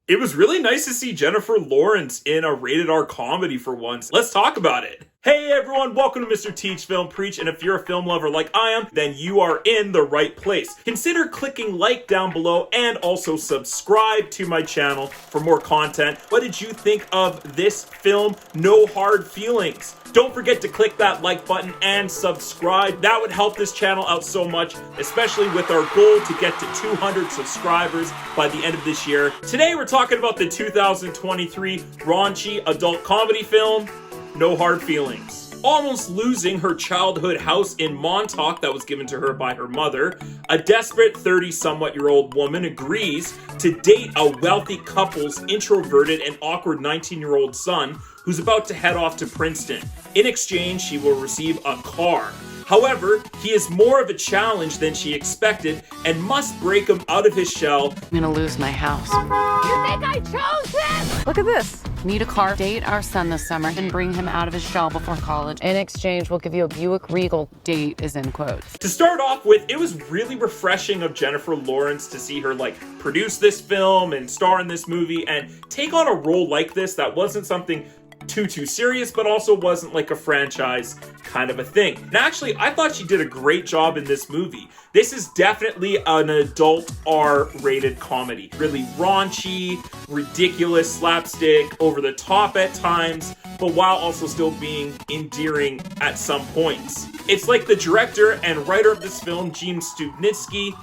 It was really nice to see Jennifer Lawrence in a rated R comedy for once. Let's talk about it. Hey everyone, welcome to Mr. Teach Film Preach, and if you're a film lover like I am, then you are in the right place. Consider clicking like down below and also subscribe to my channel for more content. What did you think of this film? No hard feelings. Don't forget to click that like button and subscribe. That would help this channel out so much, especially with our goal to get to 200 subscribers by the end of this year. Today we're talking about the 2023 raunchy adult comedy film, No Hard Feelings. Almost losing her childhood house in Montauk that was given to her by her mother, a desperate 30-somewhat-year-old woman agrees to date a wealthy couple's introverted and awkward 19-year-old son who's about to head off to Princeton. In exchange, she will receive a car. However, he is more of a challenge than she expected and must break him out of his shell. I'm gonna lose my house. You think I chose this? Look at this. Need a car, date our son this summer, and bring him out of his shell before college. In exchange, we'll give you a Buick Regal. Date is in quotes. To start off with, it was really refreshing of Jennifer Lawrence to see her produce this film and star in this movie and take on a role like this that wasn't something too serious, but also wasn't like a franchise kind of a thing. And actually, I thought she did a great job in this movie. This is definitely an adult R-rated comedy. Really raunchy, ridiculous, slapstick, over the top at times, but while also still being endearing at some points. It's like the director and writer of this film, Stupnitsky,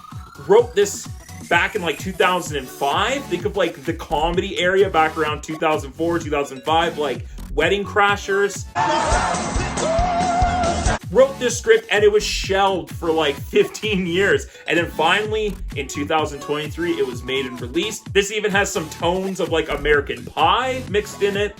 wrote this back in 2005. Think of the comedy area back around 2004, 2005, Wedding Crashers. Wrote this script and it was shelved for 15 years. And then finally, in 2023, it was made and released. This even has some tones of American Pie mixed in it.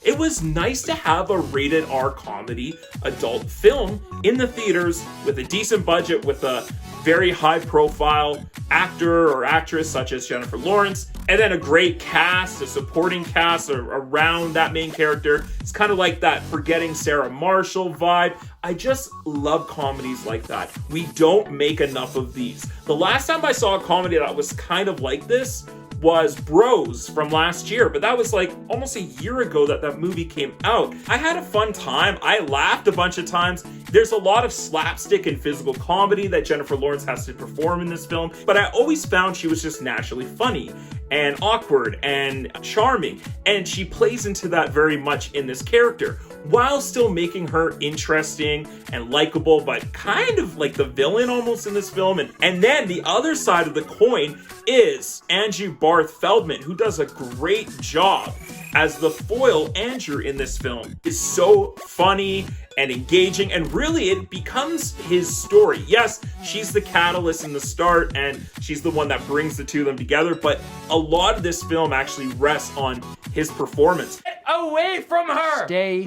It was nice to have a rated R comedy adult film in the theaters with a decent budget, with a very high profile actor or actress such as Jennifer Lawrence, and then a great cast, a supporting cast around that main character. It's kind of like that Forgetting Sarah Marshall vibe. I just love comedies like that. We don't make enough of these. The last time I saw a comedy that was kind of like this was Bros from last year, but that was almost a year ago that movie came out. I had a fun time. I laughed a bunch of times. There's a lot of slapstick and physical comedy that Jennifer Lawrence has to perform in this film, but I always found she was just naturally funny and awkward and charming, and she plays into that very much in this character, while still making her interesting and likable, but kind of like the villain almost in this film. And then the other side of the coin is Andrew Barth Feldman, who does a great job as the foil Andrew in this film. Is so funny and engaging, and really it becomes his story. Yes, she's the catalyst in the start, and she's the one that brings the two of them together, but a lot of this film actually rests on his performance. Get away from her! Stay.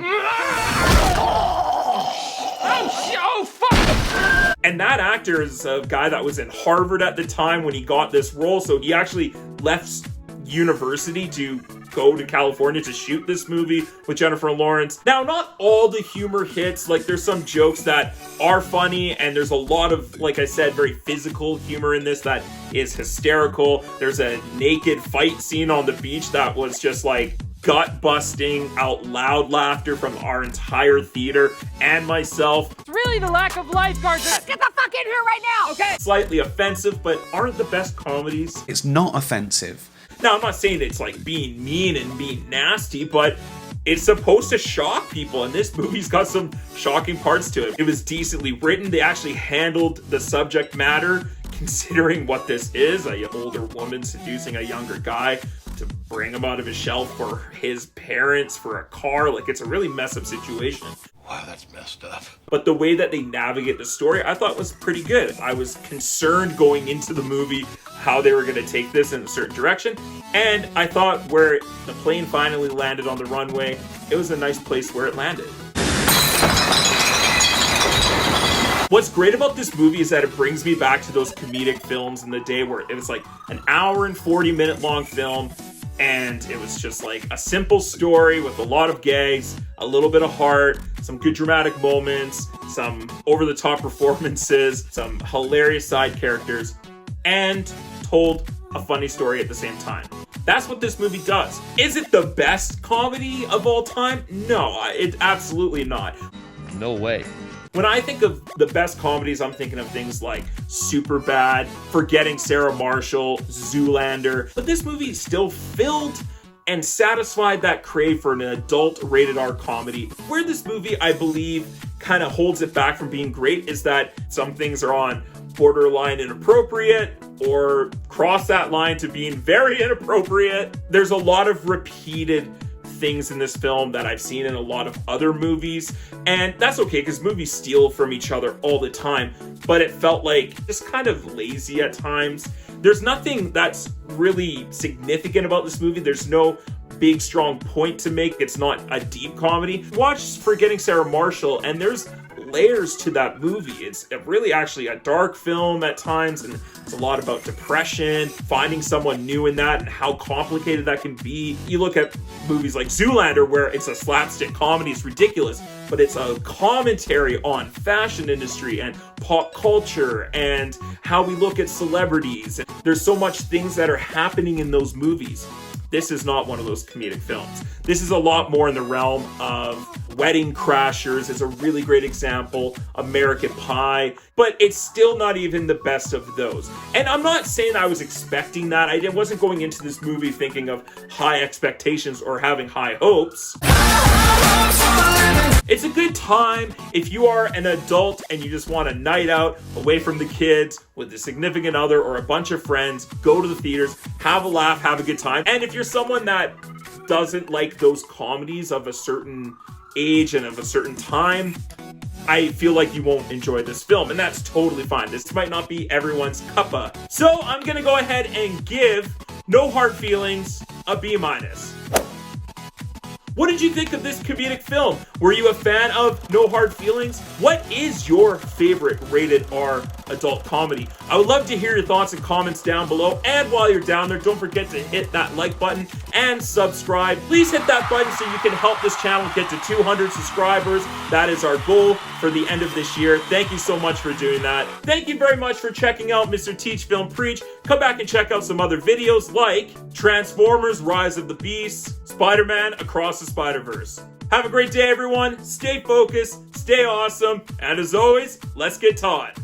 Oh, fuck! And that actor is a guy that was in Harvard at the time when he got this role, so he actually left university to go to California to shoot this movie with Jennifer Lawrence. Now, not all the humor hits. There's some jokes that are funny, and there's a lot of, like I said, very physical humor in this that is hysterical. There's a naked fight scene on the beach that was just gut-busting, out-loud laughter from our entire theater and myself. Really, the lack of lifeguards. Get the fuck in here right now! Okay. Slightly offensive, but aren't the best comedies. It's not offensive. Now, I'm not saying it's being mean and being nasty, but it's supposed to shock people, and this movie's got some shocking parts to it. It was decently written. They actually handled the subject matter, considering what this is, an older woman seducing a younger guy to bring him out of his shell for his parents, for a car. It's a really messed up situation. Wow, that's messed up. But the way that they navigate the story, I thought was pretty good. I was concerned going into the movie how they were going to take this in a certain direction. And I thought where the plane finally landed on the runway, it was a nice place where it landed. What's great about this movie is that it brings me back to those comedic films in the day where it was an hour and 40-minute long film, and it was just a simple story with a lot of gags, a little bit of heart, some good dramatic moments, some over-the-top performances, some hilarious side characters, and told a funny story at the same time. That's what this movie does. Is it the best comedy of all time? No, it absolutely not. No way. When I think of the best comedies, I'm thinking of things like Superbad, Forgetting Sarah Marshall, Zoolander. But this movie still filled and satisfied that crave for an adult rated R comedy. Where this movie, I believe, kind of holds it back from being great is that some things are on borderline inappropriate or cross that line to being very inappropriate. There's a lot of repeated things in this film that I've seen in a lot of other movies, and that's okay because movies steal from each other all the time, but it felt like just kind of lazy at times. There's nothing that's really significant about this movie. There's no big strong point to make. It's not a deep comedy. Watch Forgetting Sarah Marshall and there's layers to that movie. It's really actually a dark film at times, and it's a lot about depression, finding someone new in that and how complicated that can be. You look at movies like Zoolander where it's a slapstick comedy, it's ridiculous, but it's a commentary on fashion industry and pop culture and how we look at celebrities. There's so much things that are happening in those movies. This is not one of those comedic films. This is a lot more in the realm of Wedding Crashers is a really great example, American Pie, but it's still not even the best of those. And I'm not saying I was expecting that. I wasn't going into this movie thinking of high expectations or having high hopes. It's a good time if you are an adult and you just want a night out away from the kids with a significant other or a bunch of friends. Go to the theaters, have a laugh, have a good time. And if you're someone that doesn't like those comedies of a certain age and of a certain time, I feel like you won't enjoy this film, and that's totally fine. This might not be everyone's cuppa. So I'm gonna go ahead and give No Hard Feelings a B-. What did you think of this comedic film? Were you a fan of No Hard Feelings? What is your favorite rated R adult comedy? I would love to hear your thoughts and comments down below. And while you're down there, don't forget to hit that like button and subscribe. Please hit that button so you can help this channel get to 200 subscribers. That is our goal for the end of this year. Thank you so much for doing that. Thank you very much for checking out Mr. Teach Film Preach. Come back and check out some other videos like Transformers Rise of the Beast, Spider-Man Across the Spider-Verse. Have a great day, everyone. Stay focused, stay awesome, and as always, let's get taught.